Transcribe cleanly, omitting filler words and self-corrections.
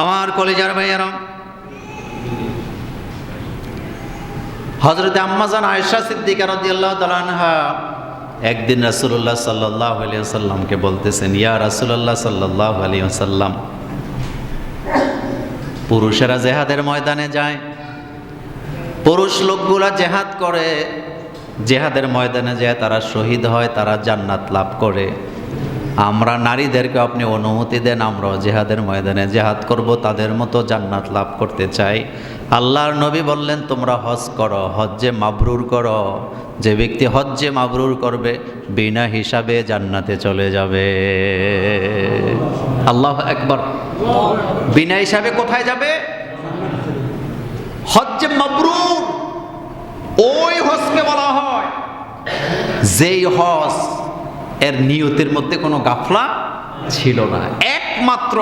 আমার কলিজার ভাইয়েরা, হযরত আম্মা জান আয়েশা সিদ্দিকা রাদিয়াল্লাহু তাআলা আনহা একদিন রাসূলুল্লাহ সাল্লাল্লাহু আলাইহি ওয়াসাল্লামকে বলতেছেন, ইয়া রাসূলুল্লাহ সাল্লাল্লাহু আলাইহি ওয়াসাল্লাম, পুরুষেরা জিহাদের ময়দানে যায়, পুরুষ লোকগুলা জিহাদ করে, জিহাদের ময়দানে যায় তারা শহীদ হয়, তারা জান্নাত লাভ করে। আমরা নারীদেরকে আপনি অনুমতি দেন, আমরাও জিহাদের ময়দানে জিহাদ করব, তাদের মতো জান্নাত লাভ করতে চাই। আল্লাহর নবী বললেন, তোমরা হজ করো, হজ্জে মাবরুর করো। যে ব্যক্তি হজ্জে মাবরুর করবে বিনা হিসাবে জান্নাতে চলে যাবে। আল্লাহু আকবার। বিনা হিসাবে কোথায় যাবে? হজ্জে মাবরুর ওই হজকে বলা হয় যেই হজ এর নিয়তের মধ্যে কোনো গাফলা ছিল না, একমাত্র